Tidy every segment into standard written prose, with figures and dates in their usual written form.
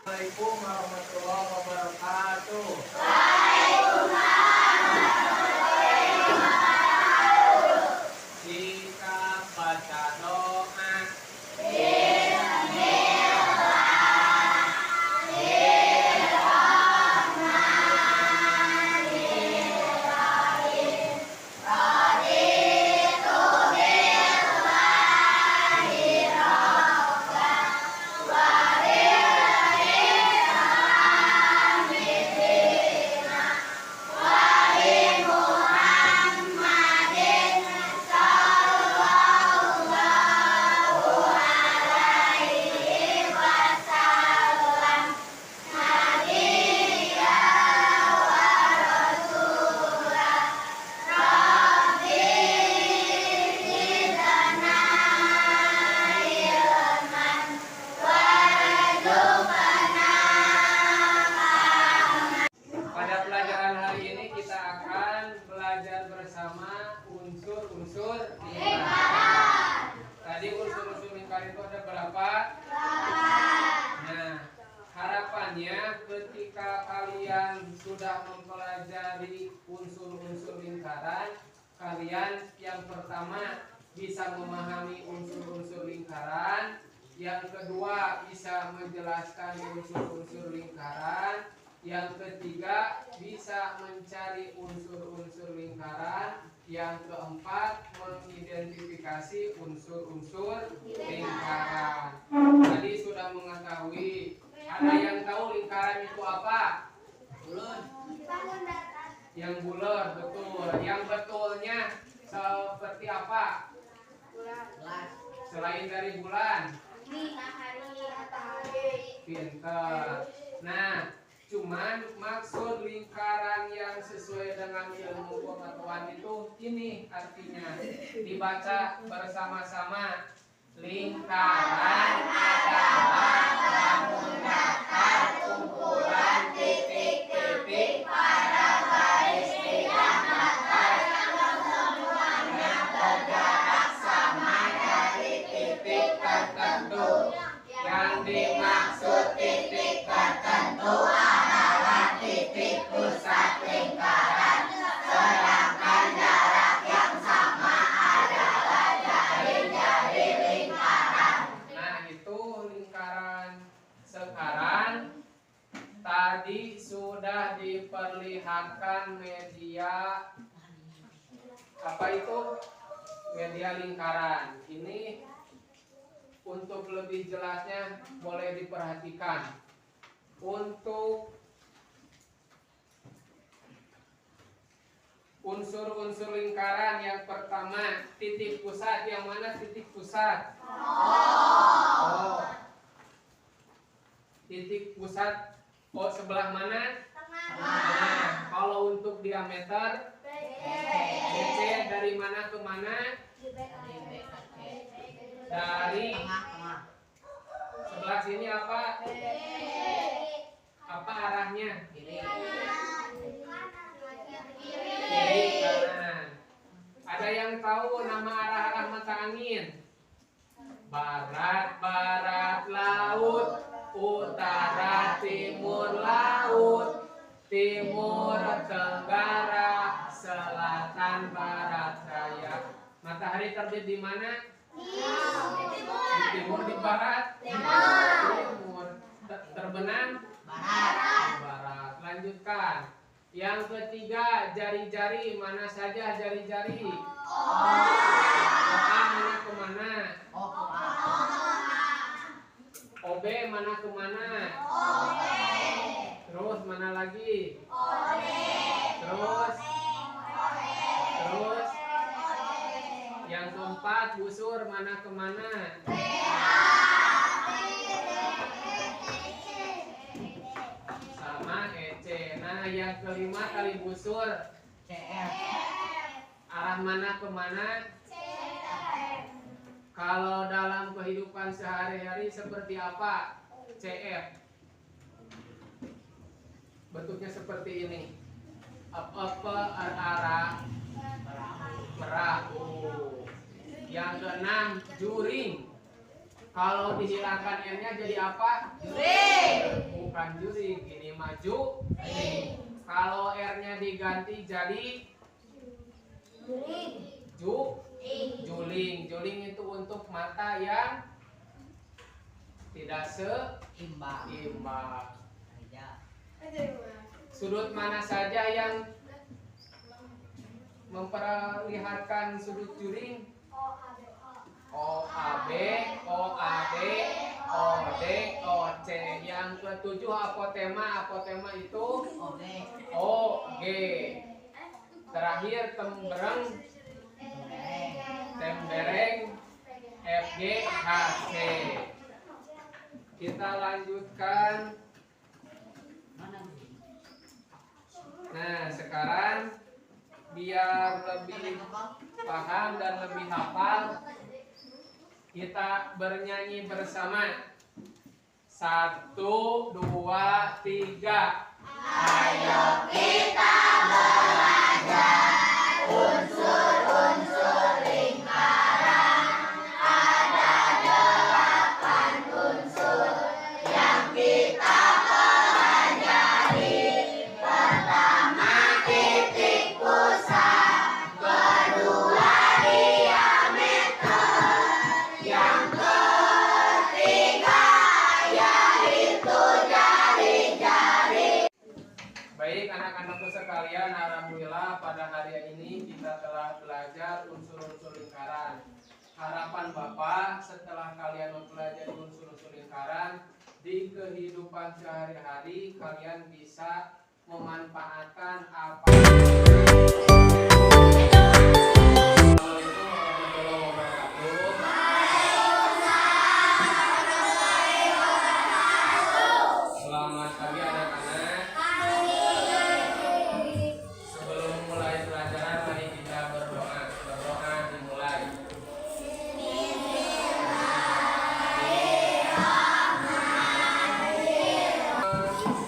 Assalamualaikum warahmatullahi wabarakatuh. Kita baca doa. Pada pelajaran hari ini kita akan belajar bersama unsur-unsur lingkaran. Tadi unsur-unsur lingkaran itu ada berapa? Nah, harapannya ketika kalian sudah mempelajari unsur-unsur lingkaran, kalian yang pertama bisa memahami unsur-unsur lingkaran, yang kedua bisa menjelaskan unsur-unsur lingkaran, yang ketiga bisa mencari unsur-unsur lingkaran, yang keempat mengidentifikasi unsur-unsur lingkaran. Tadi sudah mengetahui. Ada yang tahu lingkaran itu apa? Bulat. Yang bulat, betul. Yang betulnya seperti apa? Bulat. Selain dari bulan? Pintar. Nah, cuman maksud lingkaran yang sesuai dengan ilmu pengetahuan itu ini artinya. Dibaca bersama-sama. Lingkaran adalah bangun datar kumpulan titik-titik pada garis bidang datar yang berjarak sama dari titik tertentu. Yang dimaksud titik tertentu adalah titik pusat lingkaran, sedangkan jarak yang sama adalah jari-jari lingkaran. Nah, itu lingkaran. Sekarang tadi sudah diperlihatkan media apa itu? Media lingkaran. Ini untuk lebih jelasnya boleh diperhatikan. Untuk unsur-unsur lingkaran yang pertama, titik pusat. Yang mana titik pusat? Oh. Titik pusat sebelah mana? Nah, kalau untuk diameter BC dari mana ke mana? Dari sebelah sini apa? Apa arahnya? Kiri kanan. Ada yang tahu nama arah-arah mata angin? Barat, barat laut, utara, timur laut, timur tenggara, selatan barat daya. Matahari terbit di mana? Di timur, di barat, timur. Terbenam barat. Lanjutkan. Yang ketiga, jari-jari. Mana saja jari-jari? Mana kemana? OB mana kemana? Terus mana lagi? Terus yang keempat, busur mana kemana? Sama EC. Nah, yang kelima kali busur CF. Arah mana kemana? Kalau dalam kehidupan sehari-hari seperti apa? CF. Bentuknya seperti ini. Apa arah perahu. Yang keenam, juring. Kalau dihilangkan N-nya jadi apa? Juring. bukan juring, ini maju. Kalau R-nya diganti jadi juling. Juling itu untuk mata yang tidak seimbang. Sudut mana saja yang memperlihatkan sudut juring? OAB, OAD, OD, OC. Yang ketujuh apotema. Apotema itu OG. Terakhir tembereng, tembereng, FG, HC. Kita lanjutkan. Nah, sekarang biar lebih paham dan lebih hafal, kita bernyanyi bersama. 1, 2, 3. Ayo kita belajar unsur-unsur lingkaran. Ada 8 unsur yang kita pelajari. Pertama titik pusat, kedua diameter, yang ketiga yaitu jari-jari. Baik anak-anakku sekalian, alhamdulillah pada hari ini kita telah belajar unsur-unsur lingkaran. Harapan Bapak setelah kalian mempelajari unsur-unsur lingkaran, di kehidupan sehari-hari kalian bisa memanfaatkan apa. Selamat pagi anak-anak. Sebelum mulai pelajaran, mari kita berdoa. Berdoa dimulai.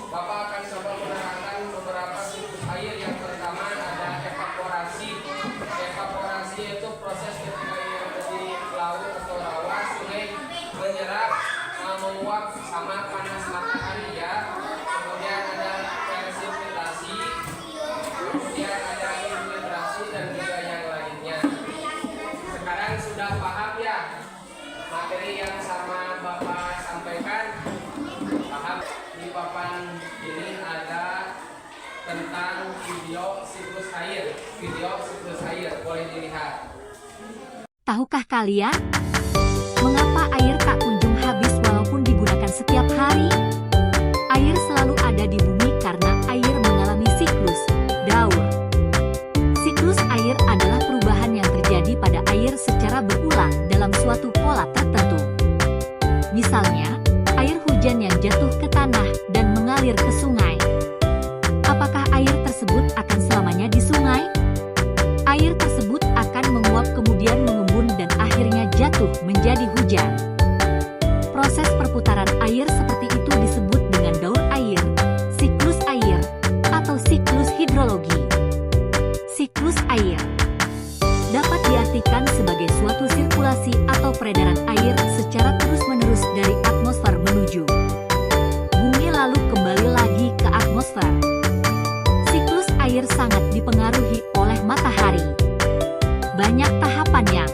Bapak akan coba menerangkan beberapa siklus air. Yang pertama ada evaporasi. Evaporasi itu proses ketika air di laut atau rawa, sungai menyerap, menguap sama panas matahari ya. Kemudian ada presipitasi, kemudian ada infiltrasi dan juga yang lainnya. Sekarang sudah paham ya materi yang sama Bapak sampaikan? Paham? Di papan ini ada tentang video siklus air. Video siklus air boleh dilihat. Tahukah kalian mengapa air tak kunjung habis walaupun digunakan setiap hari? Air selalu ada di bumi karena air mengalami siklus daur. Siklus air adalah perubahan yang terjadi pada air secara berulang dalam suatu pola tertentu. Misalnya, air hujan yang jatuh ke tanah dan mengalir ke sungai. Apakah air tersebut akan selamanya di sungai? Air tersebut akan menguap kemudian mengembun dan akhirnya jatuh menjadi hujan. Proses perputaran air seperti itu disebut dengan daur air, siklus air, atau siklus hidrologi. Siklus air dapat diartikan sebagai suatu sirkulasi atau peredaran air secara terus-menerus dari atmosfer menuju bumi lalu kembali lagi ke atmosfer. Siklus air sangat dipengaruhi oleh matahari. Banyak tahapan yang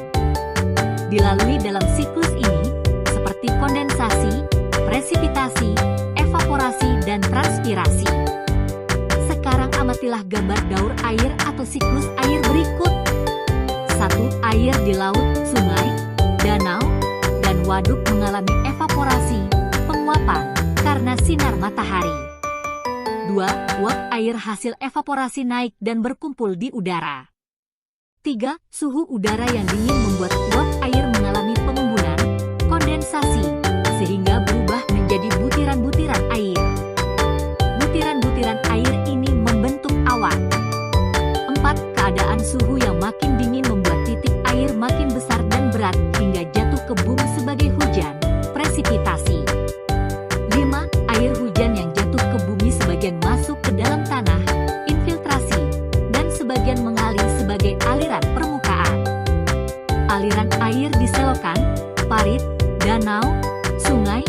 dilalui dalam siklus ini, seperti kondensasi, presipitasi, evaporasi, dan transpirasi. Sekarang amatilah gambar daur air atau siklus air berikut. 1. Air di laut, sungai, danau, dan waduk mengalami evaporasi, penguapan, karena sinar matahari. 2. Uap air hasil evaporasi naik dan berkumpul di udara. 3. Suhu udara yang dingin membuat uap air mengalami pengembunan, kondensasi, sehingga berubah menjadi butiran-butiran air. Butiran-butiran air ini membentuk awan. 4. Keadaan suhu yang makin dingin membuat titik air makin besar dan berat hingga jatuh ke bumi sebagai hujan, presipitasi. 5. Air hujan yang jatuh ke bumi sebagian masuk ke dalam tanah, infiltrasi, dan sebagian mengalir sebagai aliran permukaan. Aliran air di selokan, parit, danau, sungai,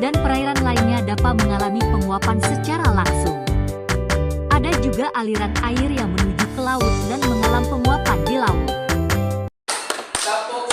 dan perairan lainnya dapat mengalami penguapan penguapan secara langsung. Ada juga aliran air yang menuju ke laut dan mengalam penguapan di laut. Tepuk